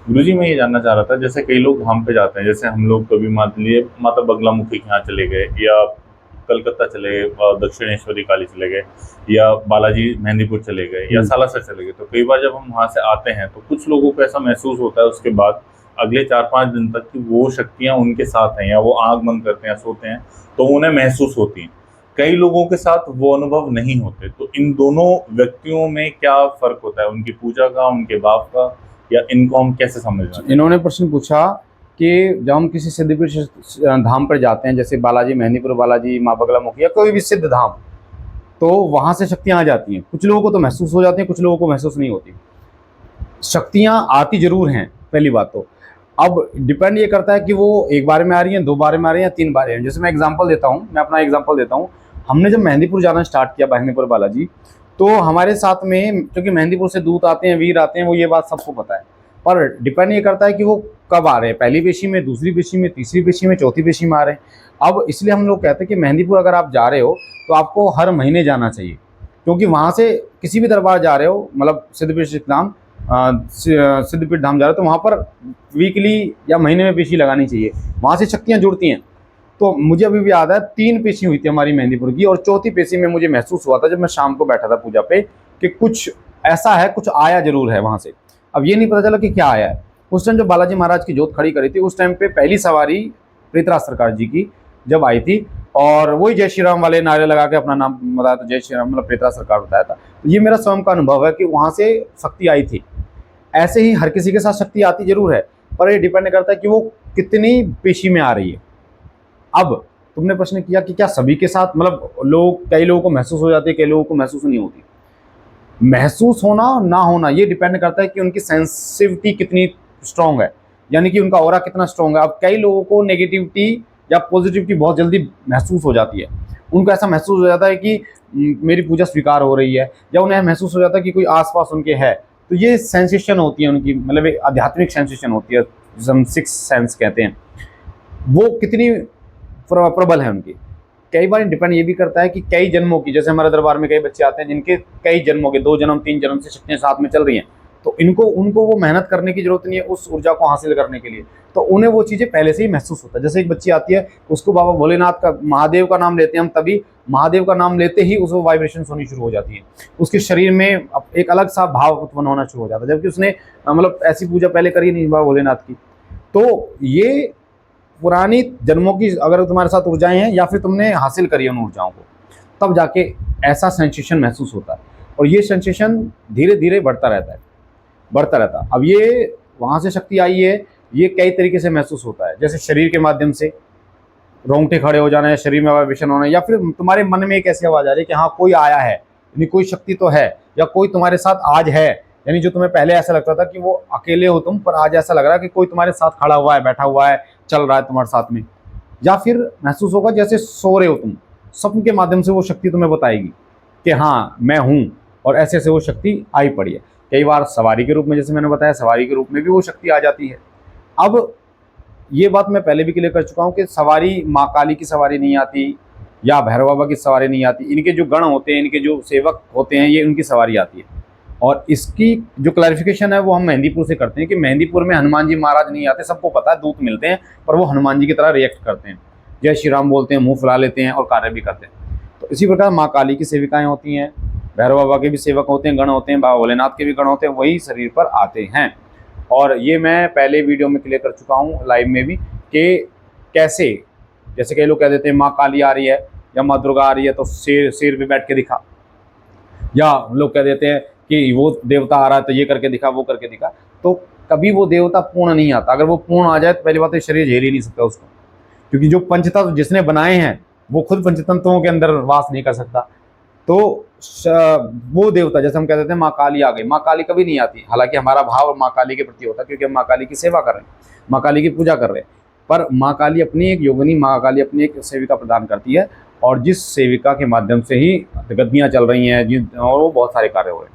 गुरुजी, मैं ये जानना चाह रहा था, जैसे कई लोग धाम पे जाते हैं, जैसे हम लोग कभी मान लीजिए माता बगलामुखी के यहाँ चले गए, या कलकत्ता चले गए, दक्षिणेश्वरी काली चले गए, या बालाजी मेहंदीपुर चले गए, या सालासर चले गए। तो कई बार जब हम वहाँ से आते हैं तो कुछ लोगों को ऐसा महसूस होता है उसके बाद अगले 4-5 दिन तक कि वो शक्तियाँ उनके साथ हैं, या वो आँख बंद करते हैं या सोते हैं तो उन्हें महसूस होती हैं। कई लोगों के साथ वो अनुभव नहीं होते। तो इन दोनों व्यक्तियों में क्या फ़र्क होता है, उनकी पूजा का, उनके भाव का, या इनको हम कैसे समझना चाहिए? इन्होंने प्रश्न पूछा कि जब हम किसी सिद्धपीठ धाम पर जाते हैं, जैसे बालाजी मेहंदीपुर बालाजी, माँ बगलामुखी या कोई भी सिद्ध धाम, तो वहाँ से शक्तियाँ आ जाती हैं। कुछ लोगों को तो महसूस हो जाती हैं, कुछ लोगों को महसूस नहीं होती। शक्तियाँ आती ज़रूर हैं, पहली बात तो। अब डिपेंड ये करता है कि वो एक बार में आ रही हैं, 2 बार में आ रही हैं या 3 बार हैं। जैसे मैं एग्जांपल देता हूँ, मैं अपना एग्जांपल देता हूँ। हमने जब मेहंदीपुर जाना स्टार्ट किया, मेहंदीपुर बालाजी, तो हमारे साथ में क्योंकि मेहंदीपुर से दूत आते हैं, वीर आते हैं, वो ये बात सबको पता है। पर डिपेंड ये करता है कि वो कब आ रहे हैं, पहली पेशी में, दूसरी पेशी में, तीसरी पेशी में, चौथी पेशी में आ रहे हैं। अब इसलिए हम लोग कहते हैं कि मेहंदीपुर अगर आप जा रहे हो तो आपको हर महीने जाना चाहिए, क्योंकि वहाँ से किसी भी दरबार जा रहे हो, मतलब सिद्धपीठ धाम, सिद्धपीठ धाम जा रहे हो तो वहाँ पर वीकली या महीने में पेशी लगानी चाहिए। वहाँ से शक्तियाँ जुड़ती हैं। तो मुझे अभी भी याद है 3 पेशी हुई थी हमारी मेहंदीपुर की, और चौथी पेशी में मुझे महसूस हुआ था जब मैं शाम को बैठा था पूजा पे कि कुछ ऐसा है, कुछ आया जरूर है वहाँ से। अब ये नहीं पता चला कि क्या आया है। उस टाइम जब बालाजी महाराज की जोत खड़ी करी थी, उस टाइम पे पहली सवारी प्रीतराज सरकार जी की जब आई थी, और वही जय श्री राम वाले नारे लगा के अपना नाम बताया था, जय श्री राम मतलब प्रीतराज सरकार बताया था। तो ये मेरा स्वयं का अनुभव है कि वहाँ से शक्ति आई थी। ऐसे ही हर किसी के साथ शक्ति आती जरूर है, पर ये डिपेंड करता है कि वो कितनी पेशी में आ रही है। अब तुमने प्रश्न किया कि क्या सभी के साथ, मतलब कई लोगों को महसूस हो जाती है, कई लोगों को महसूस नहीं होती। महसूस होना ना होना ये डिपेंड करता है कि उनकी सेंसिटिविटी कितनी स्ट्रांग है, यानी कि उनका ऑरा कितना स्ट्रांग है। अब कई लोगों को नेगेटिविटी या पॉजिटिविटी बहुत जल्दी महसूस हो जाती है। उनको ऐसा महसूस हो जाता है कि मेरी पूजा स्वीकार हो रही है, या उन्हें महसूस हो जाता है कि कोई आसपास उनके है। तो ये सेंसेशन होती है उनकी, मतलब एक आध्यात्मिक सेंसेशन होती है, जिसे हम सिक्स सेंस कहते हैं। वो कितनी प्रबल है उनकी। कई बार डिपेंड ये भी करता है कि कई जन्मों की, जैसे हमारे दरबार में कई बच्चे आते हैं जिनके कई जन्मों के, 2 जन्म 3 जन्म से शक्तियाँ साथ में चल रही हैं, तो उनको वो मेहनत करने की जरूरत नहीं है उस ऊर्जा को हासिल करने के लिए। तो उन्हें वो चीज़ें पहले से ही महसूस होता है। जैसे एक बच्ची आती है, उसको बाबा भोलेनाथ का, महादेव का नाम लेते हैं हम, तभी महादेव का नाम लेते ही उसको वाइब्रेशन होनी शुरू हो जाती है, उसके शरीर में एक अलग सा भाव उत्पन्न होना शुरू हो जाता है, जबकि उसने मतलब ऐसी पूजा पहले करी नहीं बाबा भोलेनाथ की। तो ये पुरानी जन्मों की अगर तुम्हारे साथ ऊर्जाएं हैं, या फिर तुमने हासिल करी है उन ऊर्जाओं को, तब जाके ऐसा सेंसेशन महसूस होता है। और ये सेंसेशन धीरे धीरे बढ़ता रहता है, बढ़ता रहता है। अब ये वहाँ से शक्ति आई है, ये कई तरीके से महसूस होता है। जैसे शरीर के माध्यम से रोंगटे खड़े हो जाना, या शरीर में वाइब्रेशन होना, या फिर तुम्हारे मन में एक ऐसी आवाज़ आ रही है कि हाँ कोई आया है, यानी कोई शक्ति तो है, या कोई तुम्हारे साथ आज है। यानी जो तुम्हें पहले ऐसा लगता था कि वो अकेले हो तुम, पर आज ऐसा लग रहा है कि कोई तुम्हारे साथ खड़ा हुआ है, बैठा हुआ है, चल रहा है तुम्हारे साथ में। या फिर महसूस होगा जैसे सो रहे हो तुम, स्वप्न के माध्यम से वो शक्ति तुम्हें बताएगी कि हाँ मैं हूँ, और ऐसे ऐसे वो शक्ति आई पड़ी है। कई बार सवारी के रूप में, जैसे मैंने बताया, सवारी के रूप में भी वो शक्ति आ जाती है। अब ये बात मैं पहले भी क्लियर कर चुका हूँ कि सवारी माँ काली की सवारी नहीं आती, या भैरव बाबा की सवारी नहीं आती। इनके जो गण होते हैं, इनके जो सेवक होते हैं, ये उनकी सवारी आती है। और इसकी जो क्लैरिफिकेशन है वो हम मेहंदीपुर से करते हैं कि मेहंदीपुर में हनुमान जी महाराज नहीं आते। सबको पता है दूत मिलते हैं, पर वो हनुमान जी की तरह रिएक्ट करते हैं, जय श्री राम बोलते हैं, मुंह फुला लेते हैं और कार्य भी करते हैं। तो इसी प्रकार माँ काली की सेविकाएं होती हैं, भैरव बाबा के भी सेवक होते हैं, गण होते हैं, बाबा भोलेनाथ के भी गण होते हैं, वही शरीर पर आते हैं। और ये मैं पहले वीडियो में क्लियर कर चुका हूँ, लाइव में भी, कि कैसे, जैसे कई लोग कह देते हैं माँ काली आ रही है या माँ दुर्गा आ रही है तो शेर पे बैठ के दिखा, या लोग कह देते हैं कि वो देवता आ रहा है तो ये करके दिखा, वो करके दिखा। तो कभी वो देवता पूर्ण नहीं आता। अगर वो पूर्ण आ जाए तो पहली बात है शरीर झेल ही नहीं सकता उसको, क्योंकि जो पंचतत्व जिसने बनाए हैं वो खुद पंचतत्वों के अंदर वास नहीं कर सकता। तो वो देवता, जैसे हम कह देते हैं माँ काली आ गई, माँ काली कभी नहीं आती। हालांकि हमारा भाव माँ काली के प्रति होता है, क्योंकि हम माँ काली की सेवा कर रहे हैं, माँ काली की पूजा कर रहे हैं। पर माँ काली अपनी एक योगिनी, माँ काली अपनी एक सेविका प्रदान करती है, और जिस सेविका के माध्यम से ही गद्दियाँ चल रही हैं, और वो बहुत सारे कार्य हो रहे हैं।